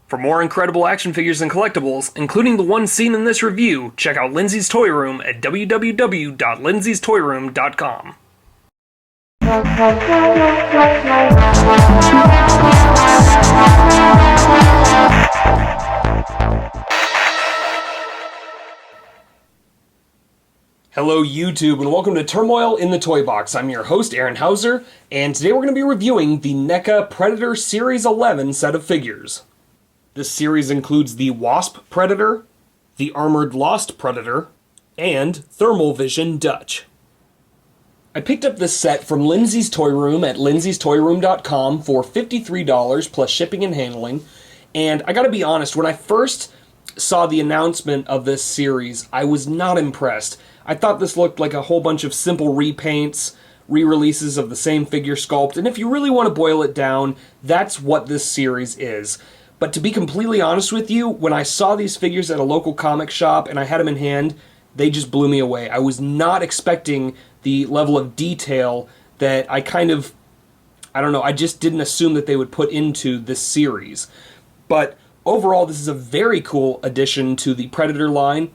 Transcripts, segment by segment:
For more incredible action figures and collectibles, including the one seen in this review, check out Lindsay's Toy Room at www.lindsays.toyroom.com. Hello YouTube and welcome to Turmoil in the Toybox. I'm your host Aaron Hauser, and today we're going to be reviewing the NECA Predator Series 11 set of figures. This series includes the Wasp Predator, the Armored Lost Predator, and Thermal Vision Dutch. I picked up this set from Lindsay's Toy Room at lindsays.toyroom.com for $53 plus shipping and handling, and I gotta be honest, when I first saw the announcement of this series, I was not impressed. I thought this looked like a whole bunch of simple repaints, re-releases of the same figure sculpt, and if you really want to boil it down, that's what this series is. But to be completely honest with you, when I saw these figures at a local comic shop and I had them in hand, they just blew me away. I was not expecting the level of detail that I just didn't assume that they would put into this series. But overall, this is a very cool addition to the Predator line.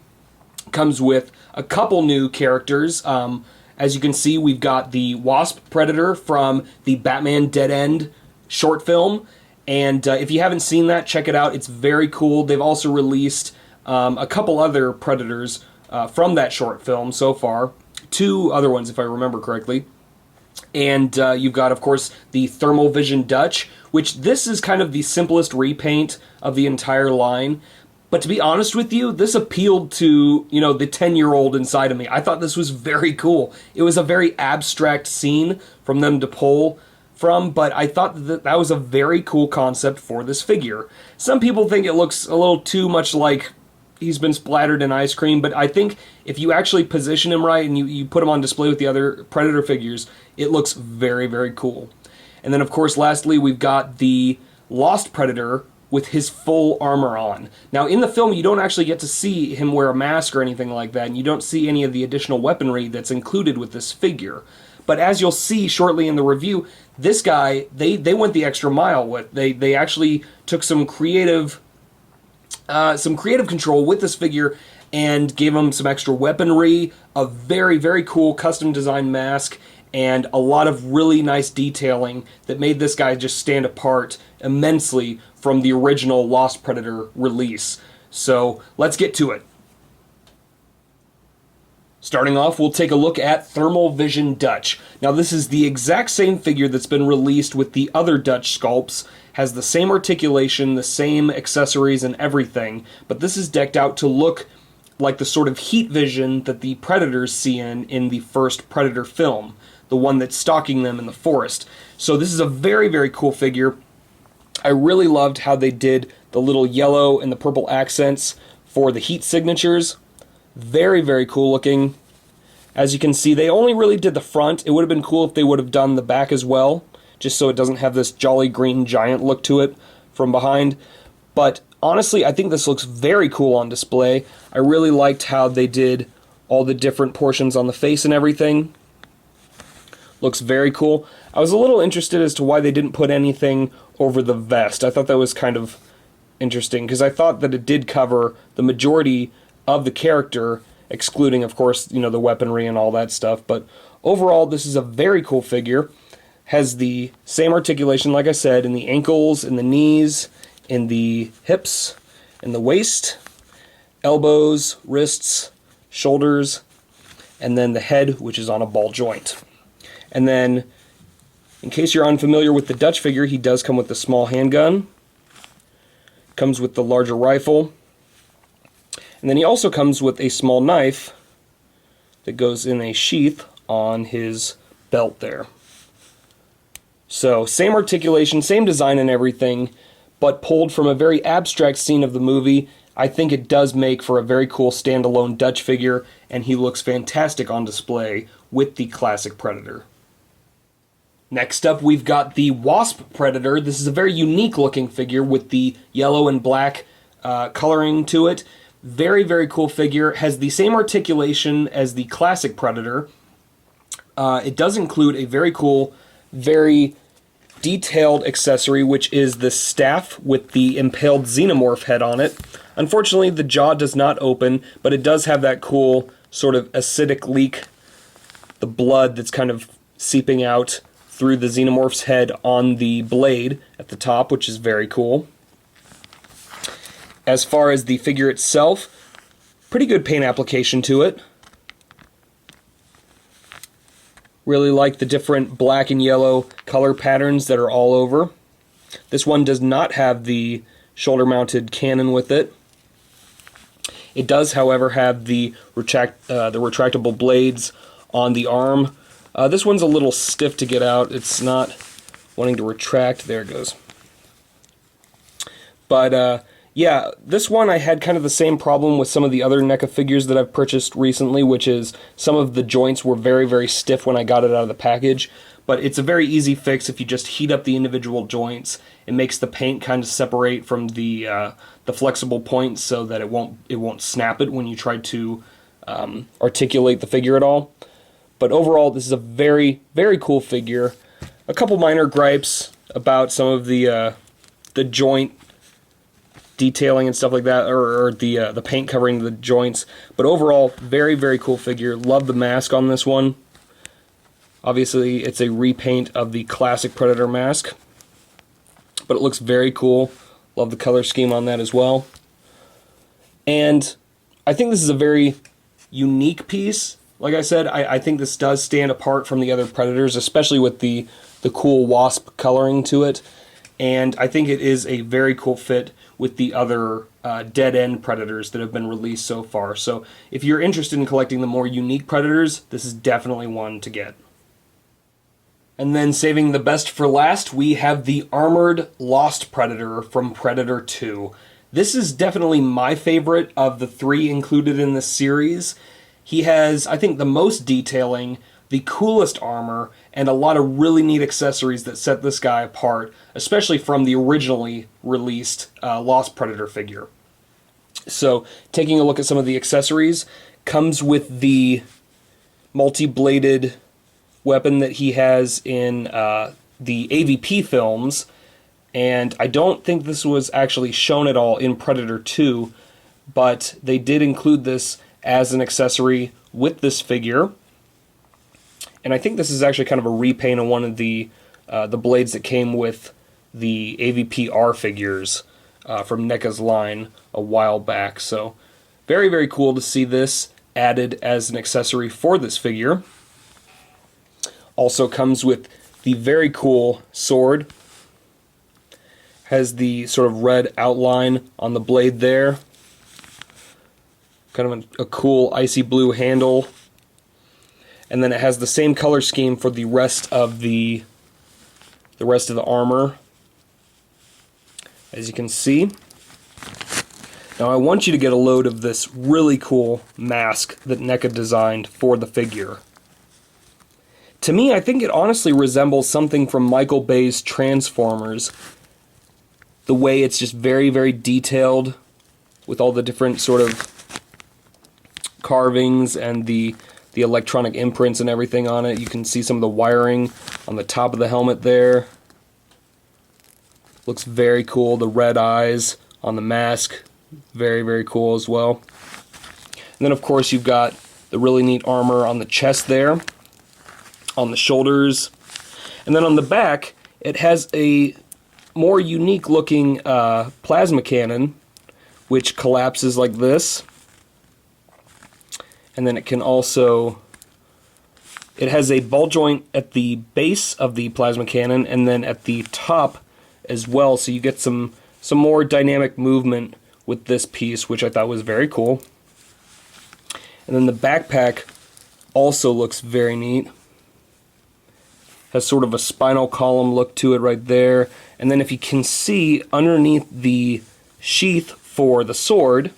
Comes with a couple new characters. As you can see, we've got the Wasp Predator from the Batman Dead End short film. And if you haven't seen that, check it out. It's very cool. They've also released a couple other Predators from that short film so far. Two other ones, if I remember correctly. And you've got, of course, the Thermal Vision Dutch, which this is kind of the simplest repaint of the entire line. But to be honest with you, this appealed to, the 10-year-old inside of me. I thought this was very cool. It was a very abstract scene from them to pull from, but I thought that was a very cool concept for this figure. Some people think it looks a little too much like he's been splattered in ice cream, but I think if you actually position him right and you put him on display with the other Predator figures, it looks very, very cool. And then, of course, lastly, we've got the Lost Predator with his full armor on. Now, in the film, you don't actually get to see him wear a mask or anything like that, and you don't see any of the additional weaponry that's included with this figure. But as you'll see shortly in the review, this guy, they went the extra mile with. They actually took some creative control with this figure and gave him some extra weaponry, a very, very cool custom designed mask, and a lot of really nice detailing that made this guy just stand apart immensely from the original Lost Predator release. So let's get to it. Starting off, we'll take a look at Thermal Vision Dutch. Now, this is the exact same figure that's been released with the other Dutch sculpts, has the same articulation, the same accessories and everything, but this is decked out to look like the sort of heat vision that the Predators see in the first Predator film, the one that's stalking them in the forest. So this is a very, very cool figure. I really loved how they did the little yellow and the purple accents for the heat signatures. Very, very cool looking. As you can see, they only really did the front. It would have been cool if they would have done the back as well, just so it doesn't have this jolly green giant look to it from behind. But honestly, I think this looks very cool on display. I really liked how they did all the different portions on the face and everything. Looks very cool. I was a little interested as to why they didn't put anything over the vest. I thought that was kind of interesting, because I thought that it did cover the majority of the character, excluding, of course, the weaponry and all that stuff. But overall, this is a very cool figure. Has the same articulation, like I said, in the ankles, in the knees, in the hips, in the waist, elbows, wrists, shoulders, and then the head, which is on a ball joint. And then, in case you're unfamiliar with the Dutch figure, he does come with the small handgun, comes with the larger rifle, and then he also comes with a small knife that goes in a sheath on his belt there. So, same articulation, same design and everything, but pulled from a very abstract scene of the movie. I think it does make for a very cool standalone Dutch figure, and he looks fantastic on display with the classic Predator. Next up, we've got the Wasp Predator. This is a very unique looking figure with the yellow and black coloring to it. Very, very cool figure. Has the same articulation as the classic Predator. It does include a very cool, very detailed accessory, which is the staff with the impaled xenomorph head on it. Unfortunately, the jaw does not open, but it does have that cool sort of acidic leak, the blood that's kind of seeping out through the xenomorph's head on the blade at the top, which is very cool. As far as the figure itself, pretty good paint application to it. Really like the different black and yellow color patterns that are all over. This one does not have the shoulder-mounted cannon with it. It does, however, have the retractable blades on the arm. This one's a little stiff to get out. It's not wanting to retract. There it goes. But yeah, this one I had kind of the same problem with some of the other NECA figures that I've purchased recently, which is some of the joints were very, very stiff when I got it out of the package. But it's a very easy fix if you just heat up the individual joints. It makes the paint kind of separate from the flexible points so that it won't snap it when you try to articulate the figure at all. But overall, this is a very, very cool figure. A couple minor gripes about some of the joint detailing and stuff like that, or the paint covering the joints. But overall, very, very cool figure. Love the mask on this one. Obviously, it's a repaint of the classic Predator mask, but it looks very cool. Love the color scheme on that as well. And I think this is a very unique piece. Like I said, I think this does stand apart from the other Predators, especially with the cool Wasp coloring to it. And I think it is a very cool fit with the other dead-end Predators that have been released so far. So if you're interested in collecting the more unique Predators, this is definitely one to get. And then saving the best for last, we have the Armored Lost Predator from Predator 2. This is definitely my favorite of the three included in this series. He has, I think, the most detailing, the coolest armor, and a lot of really neat accessories that set this guy apart, especially from the originally released Lost Predator figure. So, taking a look at some of the accessories, comes with the multi-bladed weapon that he has in the AVP films, and I don't think this was actually shown at all in Predator 2, but they did include this as an accessory with this figure. And I think this is actually kind of a repaint of one of the blades that came with the AVP-R figures from NECA's line a while back. So very, very cool to see this added as an accessory for this figure. Also comes with the very cool sword. Has the sort of red outline on the blade there. Kind of a cool icy blue handle. And then it has the same color scheme for the rest of the armor, as you can see. Now I want you to get a load of this really cool mask that NECA designed for the figure. To me, I think it honestly resembles something from Michael Bay's Transformers. The way it's just very, very detailed with all the different sort of carvings and the electronic imprints and everything on it. You can see some of the wiring on the top of the helmet there. Looks very cool. The red eyes on the mask, very, very cool as well. And then of course you've got the really neat armor on the chest there, on the shoulders, and then on the back it has a more unique looking plasma cannon which collapses like this. And then it can also, it has a ball joint at the base of the plasma cannon and then at the top as well, so you get some more dynamic movement with this piece, which I thought was very cool. And then the backpack also looks very neat. Has sort of a spinal column look to it right there. And then if you can see underneath the sheath for the sword,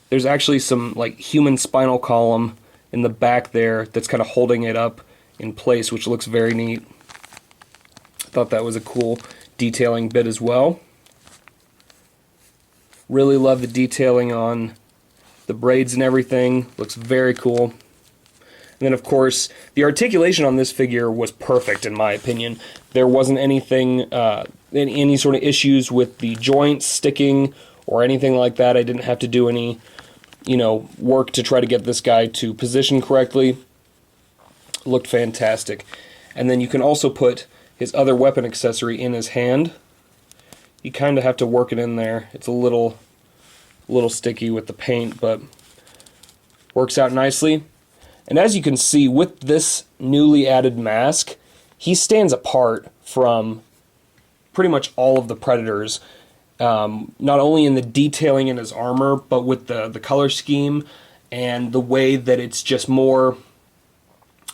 there's actually some like human spinal column in the back there that's kind of holding it up in place, which looks very neat. I thought that was a cool detailing bit as well. Really love the detailing on the braids and everything. Looks very cool. And then of course, the articulation on this figure was perfect in my opinion. There wasn't anything, any sort of issues with the joints sticking or anything like that. I didn't have to do any, work to try to get this guy to position correctly. Looked fantastic. And then you can also put his other weapon accessory in his hand. You kind of have to work it in there. It's a little sticky with the paint, but works out nicely. And as you can see, with this newly added mask, he stands apart from pretty much all of the Predators, not only in the detailing in his armor, but with the color scheme and the way that it's just more,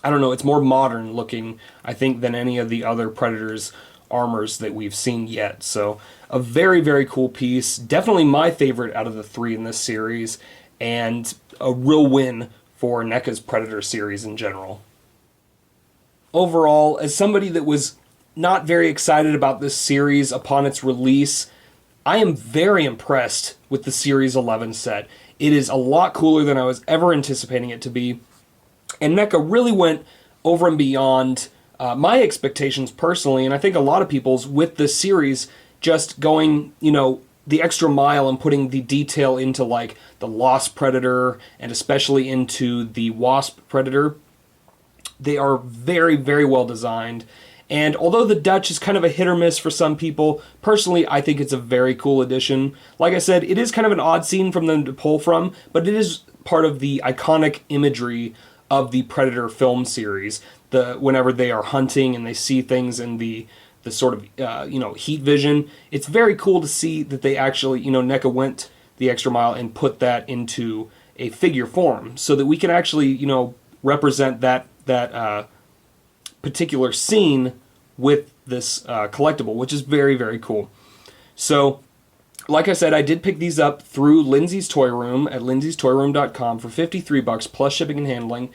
I don't know, it's more modern looking, I think, than any of the other Predators armors that we've seen yet. So a very, very cool piece. Definitely my favorite out of the 3 in this series, and a real win for NECA's Predator series in general. Overall, as somebody that was not very excited about this series upon its release, I am very impressed with the Series 11 set. It is a lot cooler than I was ever anticipating it to be, and NECA really went over and beyond my expectations personally, and I think a lot of people's, with this series, just going, the extra mile and putting the detail into like the Wasp Predator and especially into the Wasp Predator. They are very, very well designed. And although the Dutch is kind of a hit or miss for some people, personally I think it's a very cool addition. Like I said, it is kind of an odd scene from them to pull from, but it is part of the iconic imagery of the Predator film series. Whenever they are hunting and they see things in the sort of, heat vision, it's very cool to see that they actually, NECA went the extra mile and put that into a figure form so that we can actually, represent that particular scene with this collectible, which is very, very cool. So, like I said, I did pick these up through Lindsay's Toy Room at lindsays.toyroom.com for $53 plus shipping and handling.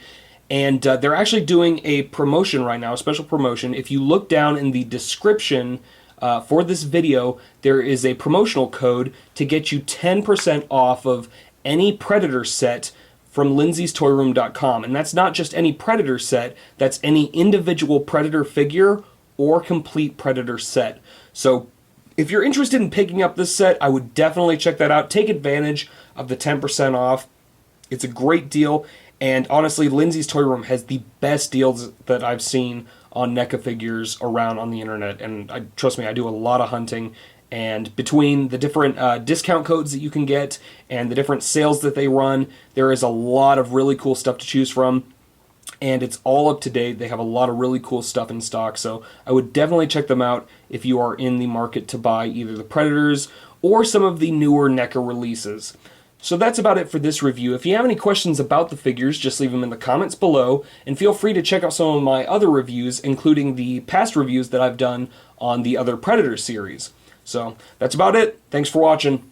And they're actually doing a promotion right now, a special promotion. If you look down in the description for this video, there is a promotional code to get you 10% off of any Predator set from lindsays.toyroom.com. And that's not just any Predator set, that's any individual Predator figure or complete Predator set. So if you're interested in picking up this set, I would definitely check that out. Take advantage of the 10% off. It's a great deal. And honestly, Lindsay's Toy Room has the best deals that I've seen on NECA figures around on the internet. And trust me, I do a lot of hunting. And between the different discount codes that you can get and the different sales that they run, there is a lot of really cool stuff to choose from. And it's all up to date. They have a lot of really cool stuff in stock. So I would definitely check them out if you are in the market to buy either the Predators or some of the newer NECA releases. So that's about it for this review. If you have any questions about the figures, just leave them in the comments below, and feel free to check out some of my other reviews, including the past reviews that I've done on the other Predator series. So that's about it. Thanks for watching.